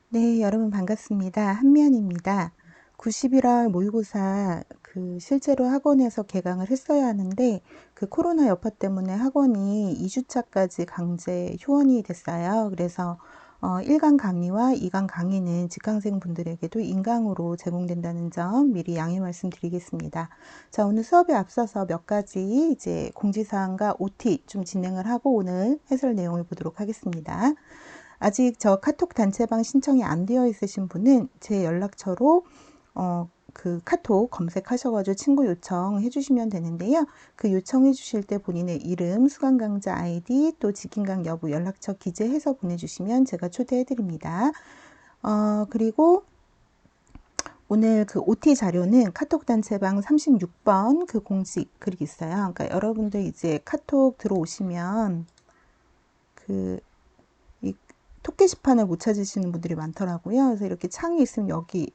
네, 여러분 반갑습니다. 한미연입니다. 91월 모의고사 실제로 학원에서 개강을 했어야 하는데 코로나 여파 때문에 학원이 2주차까지 강제 휴원이 됐어요. 그래서 1강 강의와 2강 강의는 직강생 분들에게도 인강으로 제공된다는 점 미리 양해 말씀드리겠습니다. 자, 오늘 수업에 앞서서 몇 가지 이제 공지사항과 OT 좀 진행을 하고 오늘 해설 내용을 보도록 하겠습니다. 아직 저 카톡 단체방 신청이 안 되어 있으신 분은 제 연락처로 카톡 검색하셔가지고 친구 요청해 주시면 되는데요. 그 요청해 주실 때 본인의 이름, 수강 강좌 아이디, 또 직인강 여부 연락처 기재해서 보내주시면 제가 초대해 드립니다. 그리고 오늘 OT 자료는 카톡 단체방 36번 공지 글이 있어요. 그러니까 여러분들 이제 카톡 들어오시면 톡 게시판을 못 찾으시는 분들이 많더라고요. 그래서 이렇게 창이 있으면 여기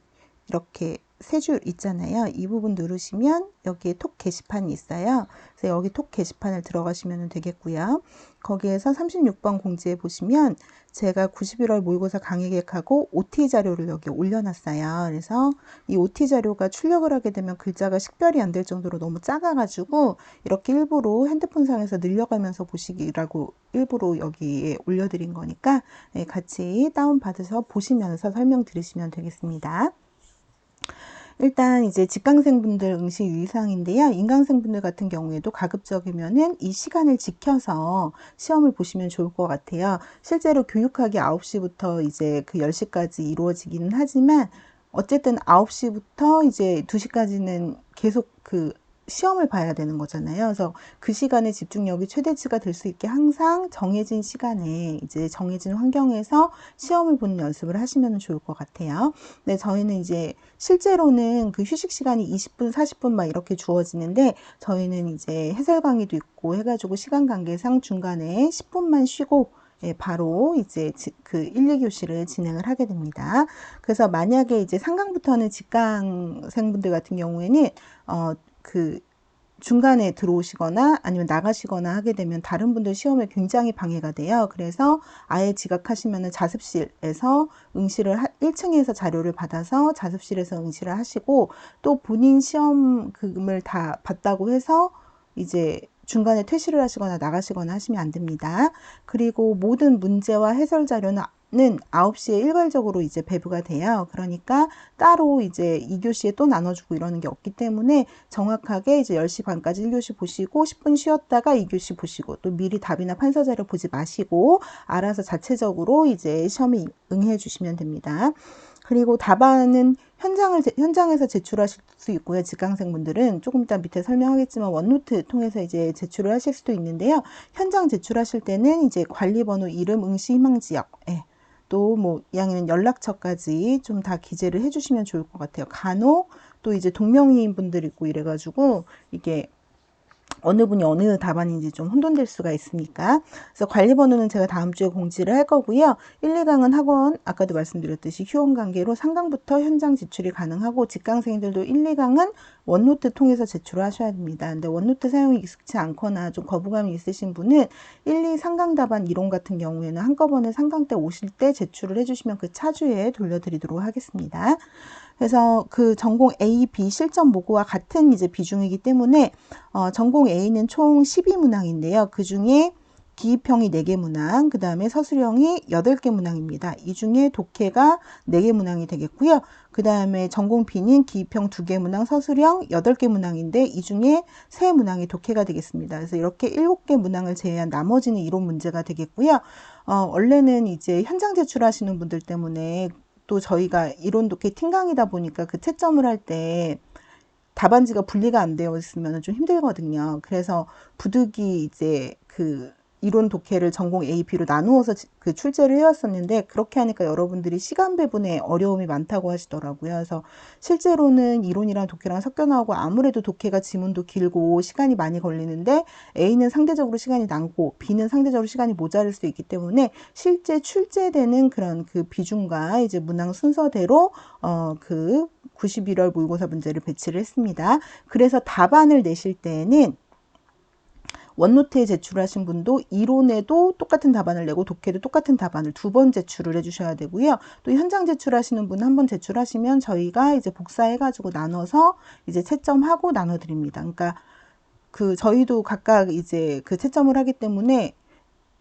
이렇게 세 줄 있잖아요. 이 부분 누르시면 여기에 톡 게시판이 있어요. 그래서 여기 톡 게시판을 들어가시면 되겠고요. 거기에서 36번 공지에 보시면 제가 91월 모의고사 강의 계획하고 OT 자료를 여기 올려놨어요. 그래서 이 OT 자료가 출력을 하게 되면 글자가 식별이 안 될 정도로 너무 작아가지고 이렇게 일부러 핸드폰상에서 늘려가면서 보시기라고 일부러 여기에 올려드린 거니까 같이 다운받아서 보시면서 설명 들으시면 되겠습니다. 일단 이제 직강생분들 응시 유의사항인데요. 인강생분들 같은 경우에도 가급적이면은 이 시간을 지켜서 시험을 보시면 좋을 것 같아요. 실제로 교육학이 9시부터 이제 10시까지 이루어지기는 하지만 어쨌든 9시부터 이제 2시까지는 계속 시험을 봐야 되는 거잖아요. 그래서 그 시간에 집중력이 최대치가 될 수 있게 항상 정해진 시간에 이제 정해진 환경에서 시험을 보는 연습을 하시면 좋을 것 같아요. 네, 저희는 이제 실제로는 휴식 시간이 20분, 40분 막 이렇게 주어지는데 저희는 이제 해설 강의도 있고 해가지고 시간 관계상 중간에 10분만 쉬고 바로 이제 1, 2교시를 진행을 하게 됩니다. 그래서 만약에 이제 3강부터는 직강생분들 같은 경우에는 중간에 들어오시거나 아니면 나가시거나 하게 되면 다른 분들 시험에 굉장히 방해가 돼요. 그래서 아예 지각하시면 자습실에서 응시를 1층에서 자료를 받아서 자습실에서 응시를 하시고 또 본인 시험금을 다 봤다고 해서 이제 중간에 퇴실을 하시거나 나가시거나 하시면 안 됩니다. 그리고 모든 문제와 해설 자료는 9시에 일괄적으로 이제 배부가 돼요. 그러니까 따로 이제 2교시에 또 나눠주고 이러는 게 없기 때문에 정확하게 이제 10시 반까지 1교시 보시고 10분 쉬었다가 2교시 보시고 또 미리 답이나 판서 자료 보지 마시고 알아서 자체적으로 이제 시험에 응해 주시면 됩니다. 그리고 답안은 현장에서 제출하실 수 있고요. 직강생분들은 조금 이따 밑에 설명하겠지만 원노트 통해서 이제 제출을 하실 수도 있는데요. 현장 제출하실 때는 이제 관리번호, 이름, 응시 희망 지역, 또 뭐 이왕이면 연락처까지 좀 다 기재를 해주시면 좋을 것 같아요. 간혹 또 이제 동명이인 분들 있고 이래가지고 이게 어느 분이 어느 답안인지 좀 혼돈될 수가 있으니까. 그래서 관리번호는 제가 다음 주에 공지를 할 거고요. 1, 2강은 학원 아까도 말씀드렸듯이 휴원 관계로 3강부터 현장 제출이 가능하고 직강생들도 1, 2강은 원노트 통해서 제출을 하셔야 됩니다. 근데 원노트 사용이 익숙치 않거나 좀 거부감이 있으신 분은 1, 2, 3강 답안 이론 같은 경우에는 한꺼번에 3강 때 오실 때 제출을 해주시면 그 차주에 돌려드리도록 하겠습니다. 그래서 전공 A, B 실전 모고와 같은 이제 비중이기 때문에 전공 A는 총 12문항인데요. 그 중에 기입형이 4개 문항, 그 다음에 서술형이 8개 문항입니다. 이 중에 독해가 4개 문항이 되겠고요. 그 다음에 전공 B는 기입형 2개 문항, 서술형 8개 문항인데 이 중에 3문항이 독해가 되겠습니다. 그래서 이렇게 7개 문항을 제외한 나머지는 이론 문제가 되겠고요. 원래는 이제 현장 제출하시는 분들 때문에 또 저희가 이론 독해 팀강이다 보니까 채점을 할 때 답안지가 분리가 안 되어 있으면 좀 힘들거든요. 그래서 부득이 이제 이론 독해를 전공 A, B로 나누어서 출제를 해왔었는데 그렇게 하니까 여러분들이 시간 배분에 어려움이 많다고 하시더라고요. 그래서 실제로는 이론이랑 독해랑 섞여 나오고 아무래도 독해가 지문도 길고 시간이 많이 걸리는데 A는 상대적으로 시간이 남고 B는 상대적으로 시간이 모자랄 수 있기 때문에 실제 출제되는 그런 비중과 이제 문항 순서대로 91월 모의고사 문제를 배치를 했습니다. 그래서 답안을 내실 때는 원노트에 제출하신 분도 이론에도 똑같은 답안을 내고 독해도 똑같은 답안을 2번 제출을 해주셔야 되고요. 또 현장 제출하시는 분은 한 번 제출하시면 저희가 이제 복사해가지고 나눠서 이제 채점하고 나눠드립니다. 그러니까 저희도 각각 이제 그 채점을 하기 때문에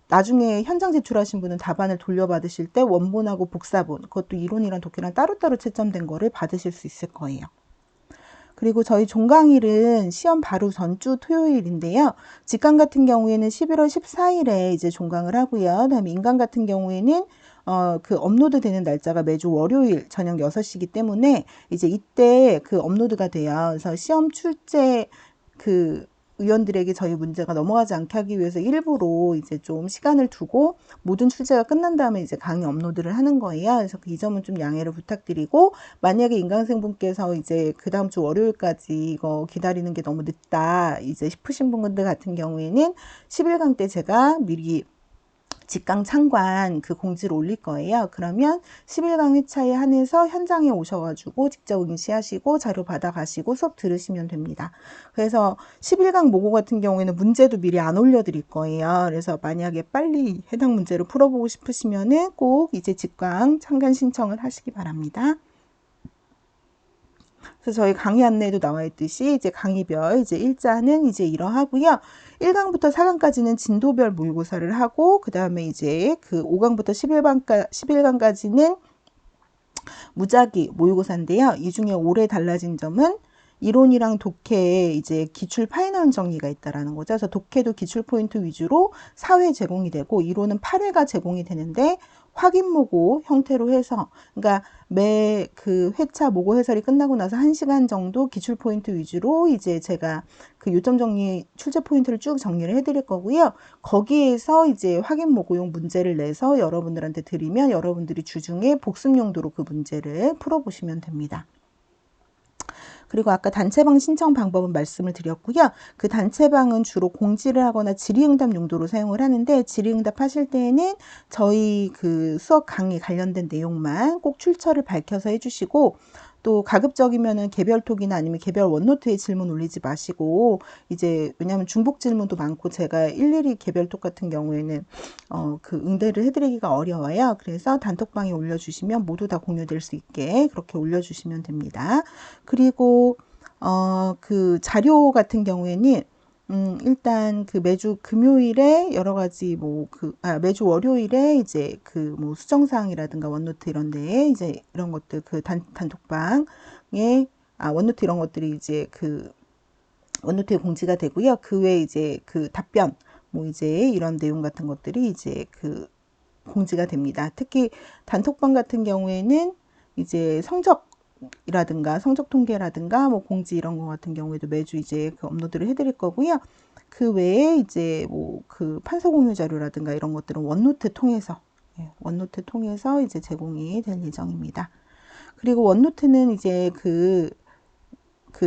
나중에 현장 제출하신 분은 답안을 돌려받으실 때 원본하고 복사본, 그것도 이론이랑 독해랑 따로따로 채점된 거를 받으실 수 있을 거예요. 그리고 저희 종강일은 시험 바로 전주 토요일인데요. 직강 같은 경우에는 11월 14일에 이제 종강을 하고요. 그다음에 인강 같은 경우에는 그 업로드 되는 날짜가 매주 월요일 저녁 6시이기 때문에 이제 이때 그 업로드가 돼요. 그래서 시험 출제 의원들에게 저희 문제가 넘어가지 않게 하기 위해서 일부러 이제 좀 시간을 두고 모든 출제가 끝난 다음에 이제 강의 업로드를 하는 거예요. 그래서 이 점은 좀 양해를 부탁드리고, 만약에 인강생분께서 이제 그 다음 주 월요일까지 이거 기다리는 게 너무 늦다 이제 싶으신 분들 같은 경우에는 10일강 때 제가 미리 직강 참관 그 공지를 올릴 거예요. 그러면 10일강 회차에 한해서 현장에 오셔가지고 직접 응시하시고 자료 받아가시고 수업 들으시면 됩니다. 그래서 10일강 모고 같은 경우에는 문제도 미리 안 올려드릴 거예요. 그래서 만약에 빨리 해당 문제를 풀어보고 싶으시면은 꼭 이제 직강 참관 신청을 하시기 바랍니다. 그래서 저희 강의 안내에도 나와 있듯이 이제 강의별 이제 일자는 이제 이러하고요. 1강부터 4강까지는 진도별 모의고사를 하고, 그 다음에 이제 그 5강부터 11강까지는 무작위 모의고사인데요. 이 중에 올해 달라진 점은 이론이랑 독해에 이제 기출 파이널 정리가 있다라는 거죠. 그래서 독해도 기출 포인트 위주로 4회 제공이 되고, 이론은 8회가 제공이 되는데 확인 모고 형태로 해서, 그러니까 매 그 회차 모고 해설이 끝나고 나서 1시간 정도 기출 포인트 위주로 이제 제가 그 요점 정리 출제 포인트를 쭉 정리를 해드릴 거고요. 거기에서 이제 확인 모고용 문제를 내서 여러분들한테 드리면 여러분들이 주중에 복습 용도로 그 문제를 풀어보시면 됩니다. 그리고 아까 단체방 신청 방법은 말씀을 드렸고요. 그 단체방은 주로 공지를 하거나 질의응답 용도로 사용을 하는데, 질의응답 하실 때에는 저희 그 수업 강의 관련된 내용만 꼭 출처를 밝혀서 해주시고, 또 가급적이면은 개별톡이나 아니면 개별 원노트에 질문 올리지 마시고, 이제 왜냐하면 중복 질문도 많고 제가 일일이 개별톡 같은 경우에는 그 응대를 해드리기가 어려워요. 그래서 단톡방에 올려주시면 모두 다 공유될 수 있게 그렇게 올려주시면 됩니다. 그리고 그 자료 같은 경우에는 일단 그 매주 금요일에 여러 가지 매주 월요일에 이제 그 뭐 수정사항이라든가 원노트 이런 데에 이제 이런 것들 그 단톡방에 원노트 이런 것들이 이제 그 원노트에 공지가 되고요. 그 외에 이제 그 답변 뭐 이제 이런 내용 같은 것들이 이제 그 공지가 됩니다. 특히 단톡방 같은 경우에는 이제 성적이라든가 성적 통계라든가 뭐 공지 이런 거 같은 경우에도 매주 이제 그 업로드를 해드릴 거고요. 그 외에 이제 뭐 그 판서 공유 자료라든가 이런 것들은 원노트 통해서 이제 제공이 될 예정입니다. 그리고 원노트는 이제 그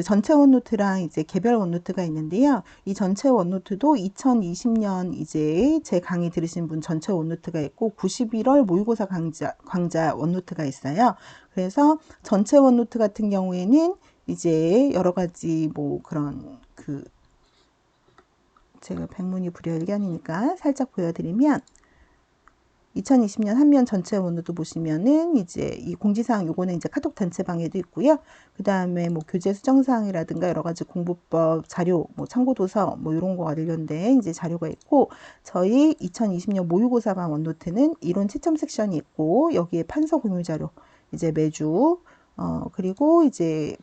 전체 원노트랑 이제 개별 원노트가 있는데요. 이 전체 원노트도 2020년 이제 제 강의 들으신 분 전체 원노트가 있고 91월 모의고사 강좌 원노트가 있어요. 그래서 전체 원노트 같은 경우에는 이제 여러 가지 뭐 그런 제가 백문이 불여일견이니까 살짝 보여드리면 2020년 한면 전체 원노트 보시면은 이제 이 공지사항 요거는 이제 카톡 단체방에도 있고요. 그 다음에 뭐 교재 수정사항이라든가 여러 가지 공부법 자료, 뭐 참고도서 뭐 이런 거 관련된 이제 자료가 있고, 저희 2020년 모의고사반 원노트는 이론 채점 섹션이 있고 여기에 판서 공유 자료 이제 매주 그리고 이제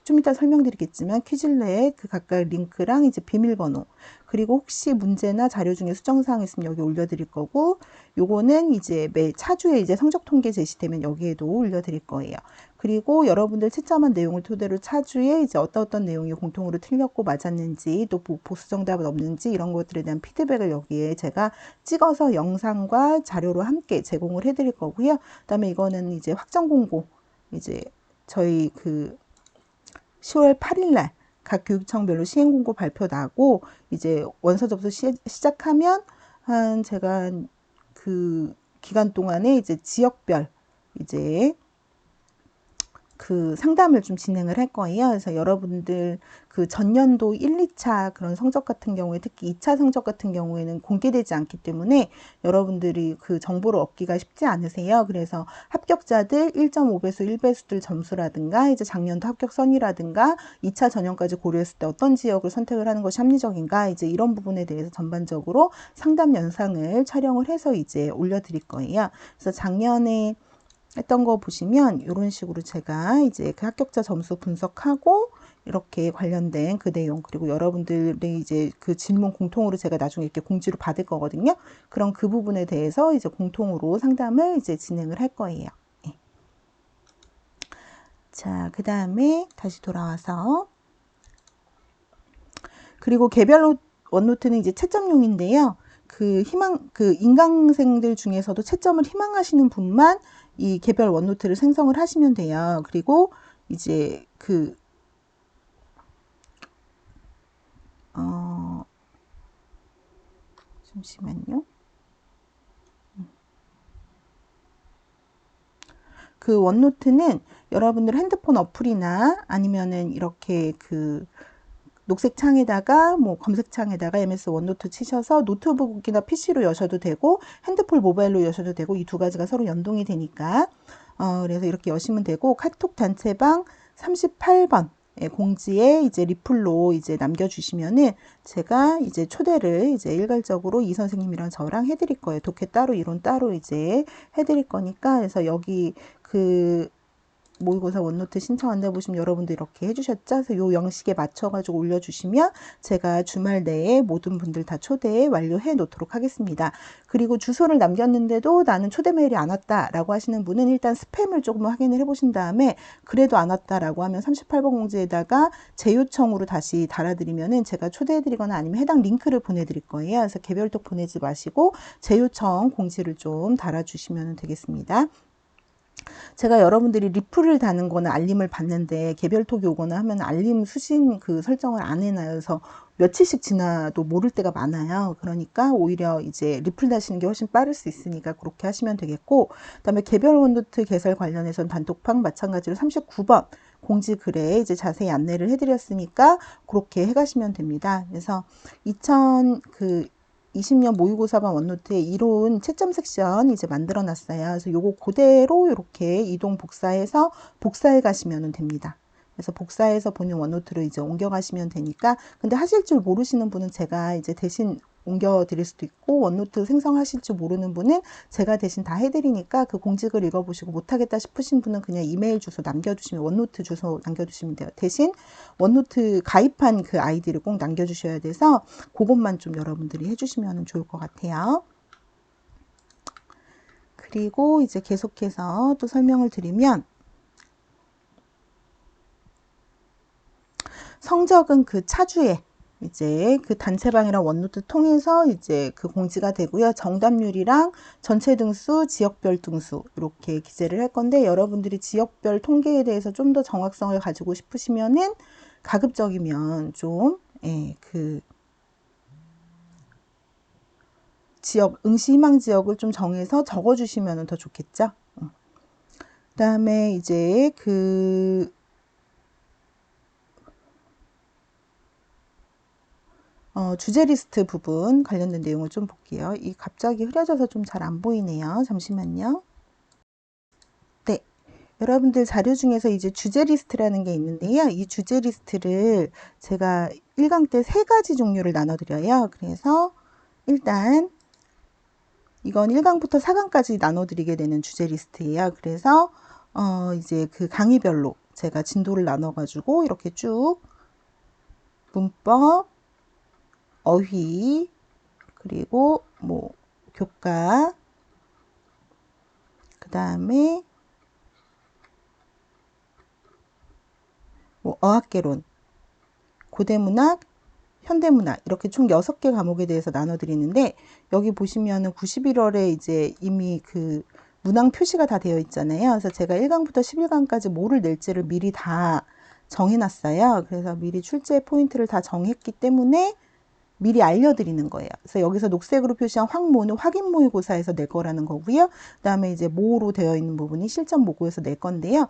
좀 이따 설명드리겠지만 퀴즐렛 그 각각 링크랑 이제 비밀번호, 그리고 혹시 문제나 자료 중에 수정사항 있으면 여기 올려드릴 거고, 요거는 이제 매 차주에 이제 성적 통계 제시되면 여기에도 올려드릴 거예요. 그리고 여러분들 채점한 내용을 토대로 차주에 이제 어떤 내용이 공통으로 틀렸고 맞았는지, 또 보수 정답은 없는지 이런 것들에 대한 피드백을 여기에 제가 찍어서 영상과 자료로 함께 제공을 해드릴 거고요. 그다음에 이거는 이제 확정 공고, 이제 저희 10월 8일 날 각 교육청별로 시행공고 발표 나고 이제 원서 접수 시작하면 제가 그 기간 동안에 이제 지역별 이제 그 상담을 좀 진행을 할 거예요. 그래서 여러분들 그 전년도 1, 2차 그런 성적 같은 경우에 특히 2차 성적 같은 경우에는 공개되지 않기 때문에 여러분들이 그 정보를 얻기가 쉽지 않으세요. 그래서 합격자들 1.5배수, 1배수들 점수라든가 이제 작년도 합격선이라든가 2차 전형까지 고려했을 때 어떤 지역을 선택을 하는 것이 합리적인가 이제 이런 부분에 대해서 전반적으로 상담 영상을 촬영을 해서 이제 올려드릴 거예요. 그래서 작년에 했던 거 보시면 이런 식으로 제가 이제 그 합격자 점수 분석하고 이렇게 관련된 그 내용 그리고 여러분들의 이제 그 질문 공통으로 제가 나중에 이렇게 공지로 받을 거거든요. 그럼 그 부분에 대해서 이제 공통으로 상담을 이제 진행을 할 거예요. 네. 자, 그 다음에 다시 돌아와서 그리고 개별 원노트는 이제 채점용인데요. 그 인강생들 중에서도 채점을 희망하시는 분만 이 개별 원노트를 생성을 하시면 돼요. 그리고 이제 잠시만요. 그 원노트는 여러분들 핸드폰 어플이나 아니면은 이렇게 그 녹색 창에다가 뭐 검색창에다가 MS 원노트 치셔서 노트북이나 PC로 여셔도 되고 핸드폰 모바일로 여셔도 되고 이 두 가지가 서로 연동이 되니까 그래서 이렇게 여시면 되고 카톡 단체방 38번 공지에 이제 리플로 이제 남겨주시면은 제가 이제 초대를 이제 일괄적으로 이 선생님이랑 저랑 해드릴 거예요. 독해 따로 이론 따로 이제 해드릴 거니까 그래서 여기 그 모의고사 원노트 신청한다 보시면 여러분들 이렇게 해주셨죠? 그래서 요 영식에 맞춰가지고 올려주시면 제가 주말 내에 모든 분들 다 초대 완료해 놓도록 하겠습니다. 그리고 주소를 남겼는데도 나는 초대 메일이 안 왔다라고 하시는 분은 일단 스팸을 조금 확인을 해보신 다음에 그래도 안 왔다라고 하면 38번 공지에다가 재요청으로 다시 달아드리면은 제가 초대해드리거나 아니면 해당 링크를 보내드릴 거예요. 그래서 개별톡 보내지 마시고 재요청 공지를 좀 달아주시면 되겠습니다. 제가 여러분들이 리플을 다는 거나 알림을 받는데 개별톡이 오거나 하면 알림 수신 그 설정을 안 해놔요. 그래서 며칠씩 지나도 모를 때가 많아요. 그러니까 오히려 이제 리플 다시는 게 훨씬 빠를 수 있으니까 그렇게 하시면 되겠고, 그다음에 개별 원노트 개설 관련해서는 단톡방 마찬가지로 39번 공지 글에 이제 자세히 안내를 해드렸으니까 그렇게 해가시면 됩니다. 그래서 2020년 모의고사반 원노트에 이론 채점 섹션 이제 만들어 놨어요. 그래서 요거 그대로 이렇게 이동 복사해서 복사해 가시면 됩니다. 그래서 복사해서 본인 원노트로 이제 옮겨 가시면 되니까, 근데 하실 줄 모르시는 분은 제가 이제 대신 옮겨 드릴 수도 있고, 원노트 생성하실 줄 모르는 분은 제가 대신 다 해드리니까 그 공직을 읽어보시고 못하겠다 싶으신 분은 그냥 이메일 주소 남겨주시면, 원노트 주소 남겨주시면 돼요. 대신 원노트 가입한 그 아이디를 꼭 남겨주셔야 돼서 그것만 좀 여러분들이 해주시면 좋을 것 같아요. 그리고 이제 계속해서 또 설명을 드리면, 성적은 그 차주에 이제 그 단체방이랑 원노트 통해서 이제 그 공지가 되고요. 정답률이랑 전체 등수, 지역별 등수 이렇게 기재를 할 건데, 여러분들이 지역별 통계에 대해서 좀 더 정확성을 가지고 싶으시면은 가급적이면 좀 그 지역 응시 희망 지역을 좀 정해서 적어주시면 더 좋겠죠. 그다음에 이제 주제 리스트 부분 관련된 내용을 좀 볼게요. 이 갑자기 흐려져서 좀 잘 안 보이네요. 잠시만요. 네. 여러분들 자료 중에서 이제 주제 리스트라는 게 있는데요. 이 주제 리스트를 제가 1강 때 3가지 종류를 나눠드려요. 그래서 일단 이건 1강부터 4강까지 나눠드리게 되는 주제 리스트예요. 그래서 이제 그 강의별로 제가 진도를 나눠가지고 이렇게 쭉 문법, 어휘, 그리고 뭐 교과, 그 다음에 뭐 어학개론, 고대문학, 현대문학 이렇게 총 6개 과목에 대해서 나눠드리는데, 여기 보시면은 91월에 이제 이미 그 문항 표시가 다 되어 있잖아요. 그래서 제가 1강부터 11강까지 뭐를 낼지를 미리 다 정해놨어요. 그래서 미리 출제 포인트를 다 정했기 때문에 미리 알려드리는 거예요. 그래서 여기서 녹색으로 표시한 확모는 확인 모의고사에서 낼 거라는 거고요. 그 다음에 이제 모로 되어 있는 부분이 실전 모고에서 낼 건데요.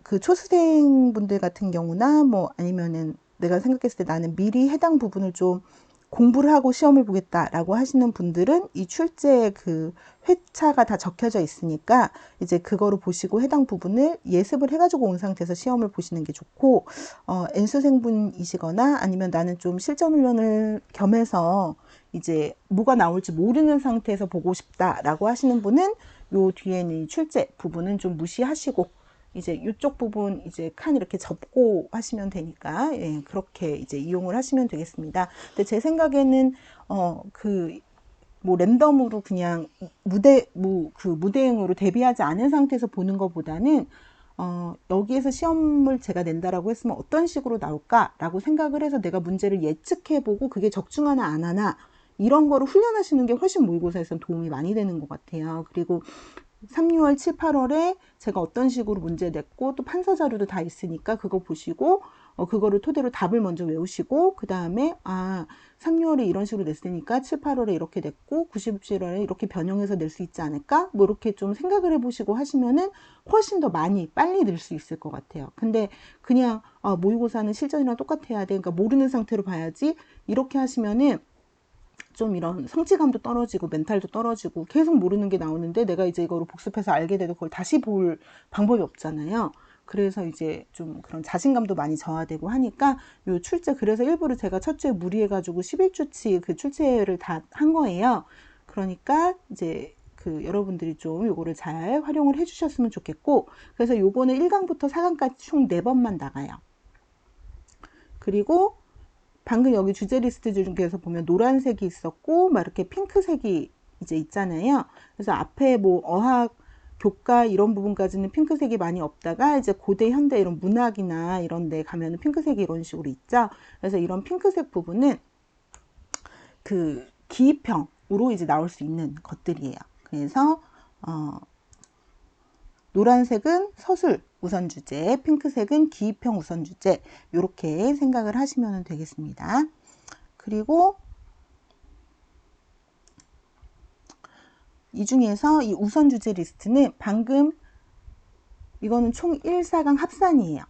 그 초수생분들 같은 경우나 뭐 아니면은 내가 생각했을 때 나는 미리 해당 부분을 좀 공부를 하고 시험을 보겠다라고 하시는 분들은 이 출제 그 회차가 다 적혀져 있으니까 이제 그거를 보시고 해당 부분을 예습을 해가지고 온 상태에서 시험을 보시는 게 좋고, N수생분이시거나 아니면 나는 좀 실전 훈련을 겸해서 이제 뭐가 나올지 모르는 상태에서 보고 싶다라고 하시는 분은 요 뒤에는 이 출제 부분은 좀 무시하시고 이제 이쪽 부분 이제 칸 이렇게 접고 하시면 되니까, 예, 그렇게 이제 이용을 하시면 되겠습니다. 근데 제 생각에는 뭐 랜덤으로 그냥 무대응으로 대비하지 않은 상태에서 보는 것보다는 여기에서 시험을 제가 낸다라고 했으면 어떤 식으로 나올까라고 생각을 해서 내가 문제를 예측해보고 그게 적중하나 안 하나 이런 거를 훈련하시는 게 훨씬 모의고사에서는 도움이 많이 되는 것 같아요. 그리고 3, 6월, 7, 8월에 제가 어떤 식으로 문제 냈고 또 판서 자료도 다 있으니까 그거 보시고 그거를 토대로 답을 먼저 외우시고 그 다음에 3, 6월에 이런 식으로 냈으니까 7, 8월에 이렇게 냈고 9, 11월에 이렇게 변형해서 낼 수 있지 않을까? 뭐 이렇게 좀 생각을 해보시고 하시면은 훨씬 더 많이 빨리 낼 수 있을 것 같아요. 근데 그냥 모의고사는 실전이랑 똑같아야 돼. 그러니까 모르는 상태로 봐야지. 이렇게 하시면은 좀 이런 성취감도 떨어지고 멘탈도 떨어지고 계속 모르는 게 나오는데 내가 이제 이거를 복습해서 알게 돼도 그걸 다시 볼 방법이 없잖아요. 그래서 이제 좀 그런 자신감도 많이 저하되고 하니까 요 출제, 그래서 일부러 제가 첫 주에 무리해가지고 11주치 그 출제를 다 한 거예요. 그러니까 이제 그 여러분들이 좀 요거를 잘 활용을 해주셨으면 좋겠고, 그래서 요거는 1강부터 4강까지 총 4번만 나가요. 그리고 방금 여기 주제 리스트 중에서 보면 노란색이 있었고 막 이렇게 핑크색이 이제 있잖아요. 그래서 앞에 뭐 어학, 교과 이런 부분까지는 핑크색이 많이 없다가 이제 고대, 현대 이런 문학이나 이런 데 가면은 핑크색이 이런 식으로 있죠. 그래서 이런 핑크색 부분은 그 기입형으로 이제 나올 수 있는 것들이에요. 그래서 노란색은 서술 우선 주제, 핑크색은 기입형 우선 주제, 이렇게 생각을 하시면 되겠습니다. 그리고 이 중에서 이 우선 주제 리스트는 방금 이거는 총 1, 4강 합산이에요.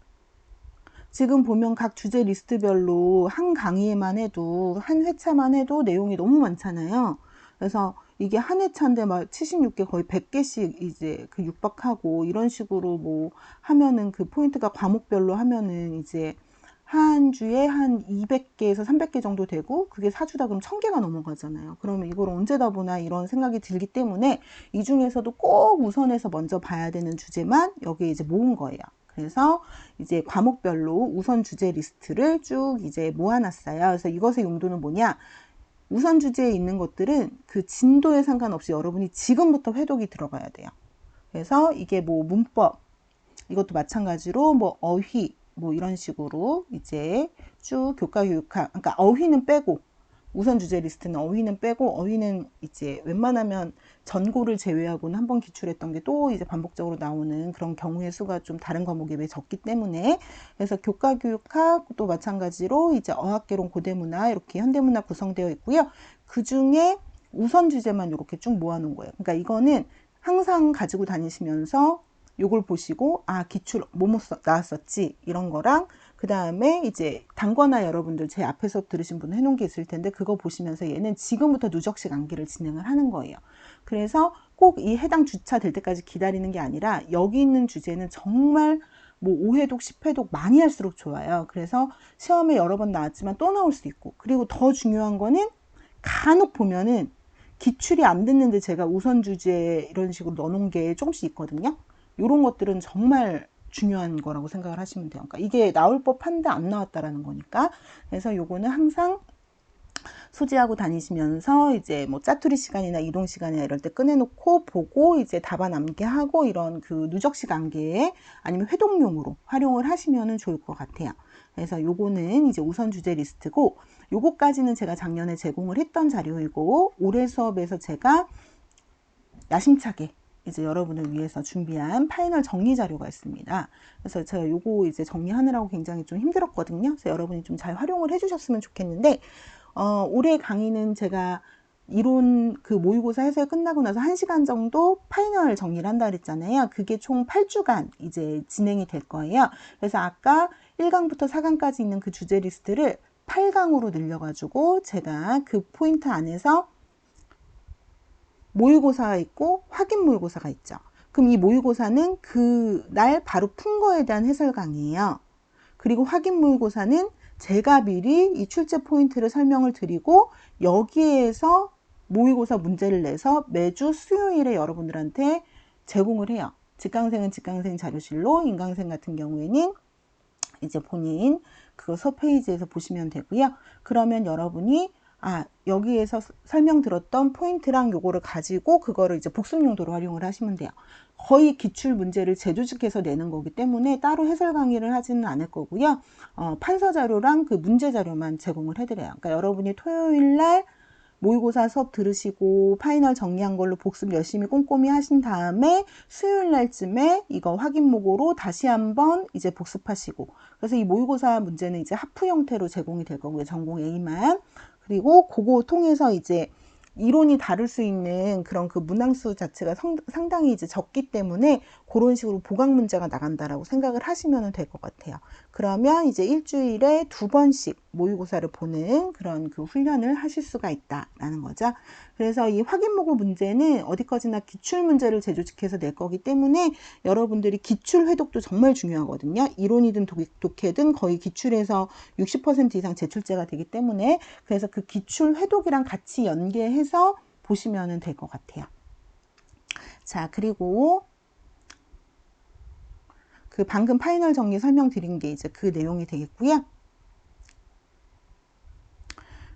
지금 보면 각 주제 리스트별로 한 강의에만 해도 한 회차만 해도 내용이 너무 많잖아요. 그래서 이게 한 회차인데 막 76개 거의 100개씩 이제 그 육박하고 이런 식으로 뭐 하면은 그 포인트가 과목별로 하면은 이제 한 주에 한 200개에서 300개 정도 되고 그게 4주다 그럼 1000개가 넘어가잖아요. 그러면 이걸 언제 다 보나 이런 생각이 들기 때문에 이 중에서도 꼭 우선해서 먼저 봐야 되는 주제만 여기에 이제 모은 거예요. 그래서 이제 과목별로 우선 주제 리스트를 쭉 이제 모아놨어요. 그래서 이것의 용도는 뭐냐? 우선 주제에 있는 것들은 그 진도에 상관없이 여러분이 지금부터 회독이 들어가야 돼요. 그래서 이게 뭐 문법, 이것도 마찬가지로 뭐 어휘, 뭐 이런 식으로 이제 쭉 교과 교육학, 그러니까 어휘는 빼고, 우선 주제 리스트는 어휘는 빼고, 어휘는 이제 웬만하면 전고를 제외하고는 한번 기출했던 게 또 이제 반복적으로 나오는 그런 경우의 수가 좀 다른 과목에 비해 적기 때문에, 그래서 교과 교육학 또 마찬가지로 이제 어학개론, 고대문화 이렇게 현대문화 구성되어 있고요. 그 중에 우선 주제만 이렇게 쭉 모아놓은 거예요. 그러니까 이거는 항상 가지고 다니시면서 요걸 보시고 기출 뭐뭐 나왔었지 이런 거랑 그 다음에 이제 단거나 여러분들 제 앞에서 들으신 분 해놓은 게 있을 텐데 그거 보시면서 얘는 지금부터 누적식 암기를 진행을 하는 거예요. 그래서 꼭 이 해당 주차 될 때까지 기다리는 게 아니라 여기 있는 주제는 정말 뭐 5회독, 10회독 많이 할수록 좋아요. 그래서 시험에 여러 번 나왔지만 또 나올 수 있고, 그리고 더 중요한 거는 간혹 보면은 기출이 안 됐는데 제가 우선 주제 이런 식으로 넣어놓은 게 조금씩 있거든요. 이런 것들은 정말 중요한 거라고 생각을 하시면 돼요. 그러니까 이게 나올 법한데 안 나왔다라는 거니까. 그래서 요거는 항상 소지하고 다니시면서 이제 뭐 짜투리 시간이나 이동 시간이나 이럴 때 꺼내놓고 보고 이제 답안 암기하고 이런 그 누적식 암기에 아니면 회독용으로 활용을 하시면 좋을 것 같아요. 그래서 요거는 이제 우선 주제 리스트고, 요거까지는 제가 작년에 제공을 했던 자료이고 올해 수업에서 제가 야심차게 이제 여러분을 위해서 준비한 파이널 정리 자료가 있습니다. 그래서 제가 요거 이제 정리하느라고 굉장히 좀 힘들었거든요. 그래서 여러분이 좀 잘 활용을 해주셨으면 좋겠는데, 올해 강의는 제가 이론 그 모의고사 해설 끝나고 나서 1시간 정도 파이널 정리를 한다 그랬잖아요. 그게 총 8주간 이제 진행이 될 거예요. 그래서 아까 1강부터 4강까지 있는 그 주제 리스트를 8강으로 늘려가지고 제가 그 포인트 안에서 모의고사가 있고 확인 모의고사가 있죠. 그럼 이 모의고사는 그날 바로 푼 거에 대한 해설 강의예요. 그리고 확인 모의고사는 제가 미리 이 출제 포인트를 설명을 드리고 여기에서 모의고사 문제를 내서 매주 수요일에 여러분들한테 제공을 해요. 직강생은 직강생 자료실로, 인강생 같은 경우에는 이제 본인 그 수업 페이지에서 보시면 되고요. 그러면 여러분이 여기에서 설명 들었던 포인트랑 요거를 가지고 그거를 이제 복습 용도로 활용을 하시면 돼요. 거의 기출 문제를 재조직해서 내는 거기 때문에 따로 해설 강의를 하지는 않을 거고요. 판서 자료랑 그 문제 자료만 제공을 해드려요. 그러니까 여러분이 토요일 날 모의고사 수업 들으시고 파이널 정리한 걸로 복습 열심히 꼼꼼히 하신 다음에 수요일 날쯤에 이거 확인목으로 다시 한번 이제 복습하시고, 그래서 이 모의고사 문제는 이제 하프 형태로 제공이 될 거고요. 전공 A만. 그리고 그거 통해서 이제 이론이 다룰 수 있는 그런 그 문항수 자체가 상당히 이제 적기 때문에 그런 식으로 보강 문제가 나간다라고 생각을 하시면 될 것 같아요. 그러면 이제 일주일에 2번씩 모의고사를 보는 그런 그 훈련을 하실 수가 있다라는 거죠. 그래서 이 확인모고 문제는 어디까지나 기출 문제를 재조직해서 낼 거기 때문에 여러분들이 기출 회독도 정말 중요하거든요. 이론이든 독해든 거의 기출에서 60% 이상 재출제가 되기 때문에, 그래서 그 기출 회독이랑 같이 연계해서 보시면 될 것 같아요. 자, 그리고 그 방금 파이널 정리 설명드린 게 이제 그 내용이 되겠고요.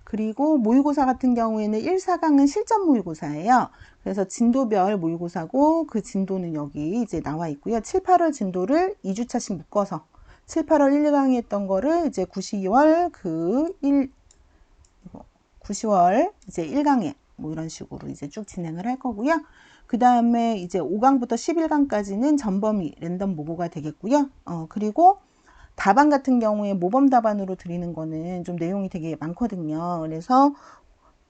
그리고 모의고사 같은 경우에는 1, 4강은 실전 모의고사예요. 그래서 진도별 모의고사고 그 진도는 여기 이제 나와 있고요. 7, 8월 진도를 2주차씩 묶어서 7, 8월 1, 2강에 했던 거를 이제 9, 10월 이제 1강에 뭐 이런 식으로 이제 쭉 진행을 할 거고요. 그 다음에 이제 5강부터 11강까지는 전범위 랜덤 모고가 되겠고요. 그리고 답안 같은 경우에 모범 답안으로 드리는 거는 좀 내용이 되게 많거든요. 그래서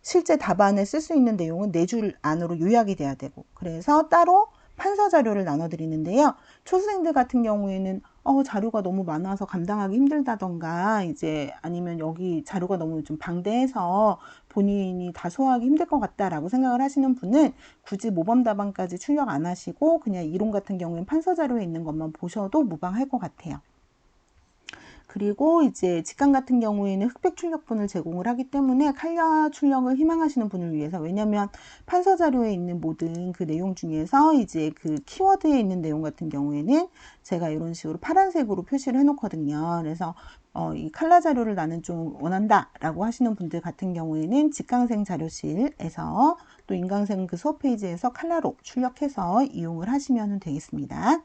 실제 답안에 쓸 수 있는 내용은 4줄 안으로 요약이 돼야 되고, 그래서 따로 판서 자료를 나눠 드리는데요. 초수생들 같은 경우에는 자료가 너무 많아서 감당하기 힘들다던가, 이제 아니면 여기 자료가 너무 좀 방대해서 본인이 다 소화하기 힘들 것 같다라고 생각을 하시는 분은 굳이 모범 답안까지 출력 안 하시고 그냥 이론 같은 경우에는 판서 자료에 있는 것만 보셔도 무방할 것 같아요. 그리고 이제 직강 같은 경우에는 흑백 출력본을 제공을 하기 때문에 칼라 출력을 희망하시는 분을 위해서, 왜냐면 판서 자료에 있는 모든 그 내용 중에서 이제 그 키워드에 있는 내용 같은 경우에는 제가 이런 식으로 파란색으로 표시를 해 놓거든요. 그래서 이 칼라 자료를 나는 좀 원한다 라고 하시는 분들 같은 경우에는 직강생 자료실에서 또 인강생 그 수업 페이지에서 칼라로 출력해서 이용을 하시면 되겠습니다.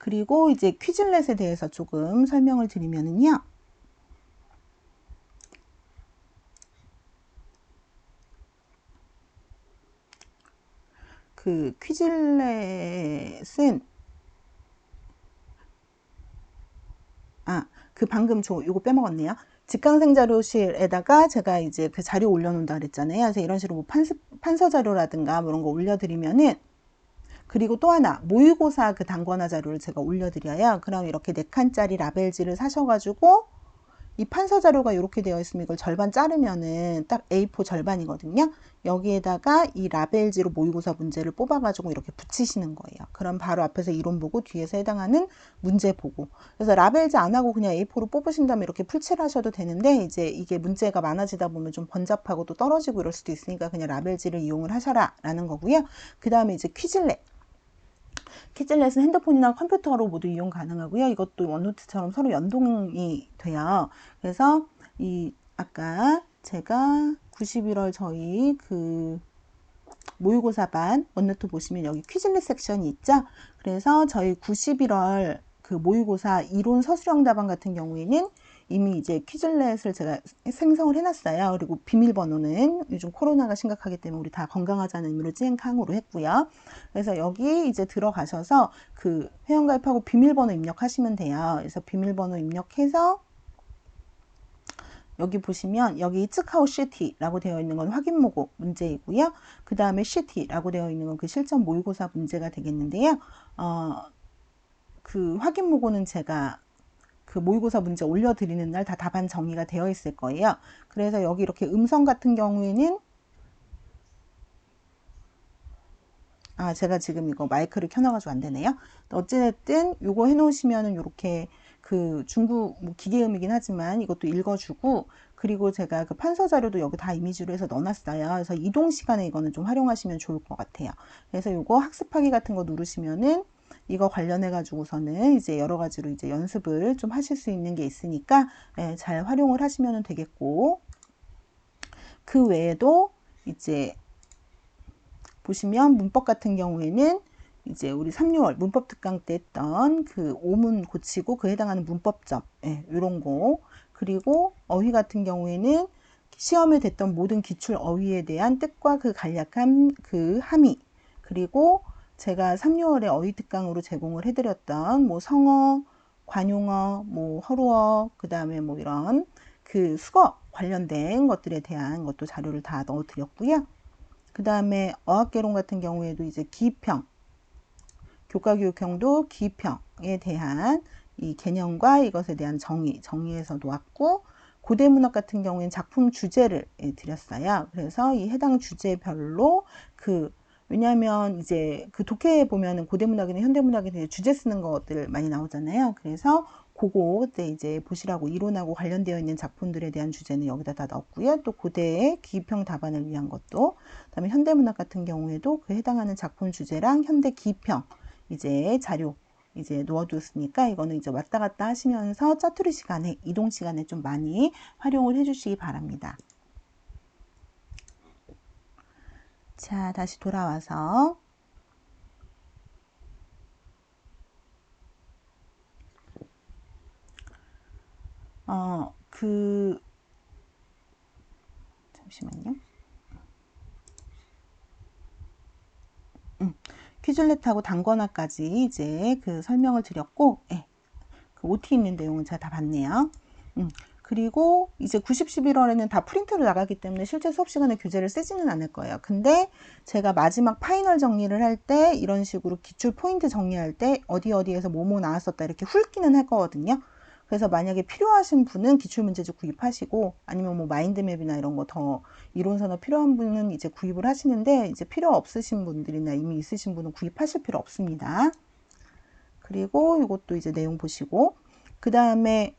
그리고 이제 퀴즐렛에 대해서 조금 설명을 드리면은요. 그 퀴즐렛은 그 방금 요거 빼먹었네요. 직강생 자료실에다가 제가 이제 그 자료 올려놓는다 그랬잖아요. 그래서 이런 식으로 뭐 판서 자료라든가 뭐 이런 거 올려드리면은, 그리고 또 하나 모의고사 그 단권화 자료를 제가 올려드려요. 그럼 이렇게 4칸짜리 라벨지를 사셔가지고 이 판서 자료가 이렇게 되어 있으면 이걸 절반 자르면은 딱 A4 절반이거든요. 여기에다가 이 라벨지로 모의고사 문제를 뽑아가지고 이렇게 붙이시는 거예요. 그럼 바로 앞에서 이론 보고 뒤에서 해당하는 문제 보고. 그래서 라벨지 안 하고 그냥 A4로 뽑으신 다음에 이렇게 풀칠을 하셔도 되는데, 이제 이게 문제가 많아지다 보면 좀 번잡하고 또 떨어지고 이럴 수도 있으니까 그냥 라벨지를 이용을 하셔라 라는 거고요. 그 다음에 이제 퀴즐렛. 퀴즐렛은 핸드폰이나 컴퓨터로 모두 이용 가능하고요. 이것도 원노트처럼 서로 연동이 돼요. 그래서 이 아까 제가 91월 저희 그 모의고사반 원노트 보시면 여기 퀴즐렛 섹션이 있죠. 그래서 저희 91월 그 모의고사 이론 서술형 답안 같은 경우에는 이미 이제 퀴즐렛을 제가 생성을 해놨어요. 그리고 비밀번호는 요즘 코로나가 심각하기 때문에 우리 다 건강하자는 의미로 찐캉으로 했고요. 그래서 여기 이제 들어가셔서 그 회원가입하고 비밀번호 입력하시면 돼요. 그래서 비밀번호 입력해서 여기 보시면 여기 츠카오 시티라고 되어 있는 건 확인 모국 문제이고요. 그 다음에 시티라고 되어 있는 건 그 실전 모의고사 문제가 되겠는데요. 그 확인 모고는 제가 그 모의고사 문제 올려드리는 날 다 답안 정리가 되어 있을 거예요. 그래서 여기 이렇게 음성 같은 경우에는 제가 지금 이거 마이크를 켜놔가지고 안 되네요. 어찌됐든 요거 해놓으시면은 요렇게 그 중국 뭐 기계음이긴 하지만 이것도 읽어주고, 그리고 제가 그 판서 자료도 여기 다 이미지로 해서 넣어놨어요. 그래서 이동 시간에 이거는 좀 활용하시면 좋을 것 같아요. 그래서 요거 학습하기 같은 거 누르시면은 이거 관련해 가지고서는 이제 여러 가지로 이제 연습을 좀 하실 수 있는 게 있으니까 잘 활용을 하시면 되겠고, 그 외에도 이제 보시면 문법 같은 경우에는 이제 우리 3, 6월 문법 특강 때 했던 그 오문 고치고 그 해당하는 문법점, 이런 거, 그리고 어휘 같은 경우에는 시험에 됐던 모든 기출 어휘에 대한 뜻과 그 간략한 그 함의, 그리고 제가 3, 6월에 어휘 특강으로 제공을 해드렸던 뭐 성어, 관용어, 뭐 허루어, 그 다음에 뭐 이런 그 수거 관련된 것들에 대한 것도 자료를 다 넣어드렸고요. 그 다음에 어학개론 같은 경우에도 이제 기입형, 교과교육형도 기입형에 대한 이 개념과 이것에 대한 정의해서 놓았고, 고대문학 같은 경우에는 작품 주제를 드렸어요. 그래서 이 해당 주제별로 왜냐하면 이제 그 독해에 보면은 고대문학이나 현대문학에 주제 쓰는 것들 많이 나오잖아요. 그래서 그때 이제 보시라고 이론하고 관련되어 있는 작품들에 대한 주제는 여기다 다 넣었고요. 또 고대의 기입형 답안을 위한 것도, 그다음에 현대문학 같은 경우에도 그 해당하는 작품 주제랑 현대 기입형 이제 자료 이제 놓아두었으니까 이거는 이제 왔다 갔다 하시면서 짜투리 시간에, 이동 시간에 좀 많이 활용을 해주시기 바랍니다. 자, 다시 돌아와서 잠시만요. 퀴즐렛하고 단권화까지 이제 그 설명을 드렸고, 그 OT 있는 내용은 제가 다 봤네요. 그리고 이제 90, 11월에는 다 프린트로 나가기 때문에 실제 수업 시간에 교재를 쓰지는 않을 거예요. 근데 제가 마지막 파이널 정리를 할 때 이런 식으로 기출 포인트 정리할 때 어디에서 뭐뭐 나왔었다 이렇게 훑기는 할 거거든요. 그래서 만약에 필요하신 분은 기출문제집 구입하시고, 아니면 뭐 마인드맵이나 이런 거 더 이론서나 필요한 분은 이제 구입을 하시는데, 이제 필요 없으신 분들이나 이미 있으신 분은 구입하실 필요 없습니다. 그리고 이것도 이제 내용 보시고, 그 다음에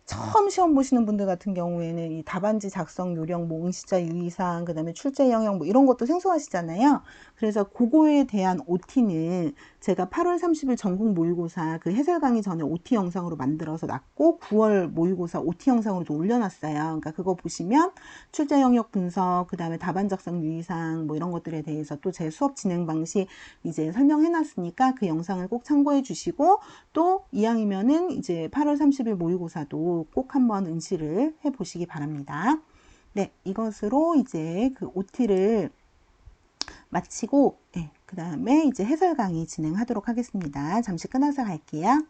처음 시험 보시는 분들 같은 경우에는 이 답안지 작성 요령, 뭐 응시자 유의사항, 그 다음에 출제 영역 뭐 이런 것도 생소하시잖아요. 그래서 그거에 대한 OT는 제가 8월 30일 전국 모의고사 그 해설 강의 전에 OT 영상으로 만들어서 놨고, 9월 모의고사 OT 영상으로도 올려놨어요. 그러니까 그거 보시면 출제 영역 분석, 그 다음에 답안 작성 유의사항 뭐 이런 것들에 대해서 또 제 수업 진행 방식 이제 설명해놨으니까 그 영상을 꼭 참고해 주시고, 또 이왕이면은 이제 8월 30일 모의고사도 꼭 한번 응시를 해 보시기 바랍니다. 네, 이것으로 이제 그 OT를 마치고, 그 다음에 이제 해설 강의 진행하도록 하겠습니다. 잠시 끊어서 갈게요.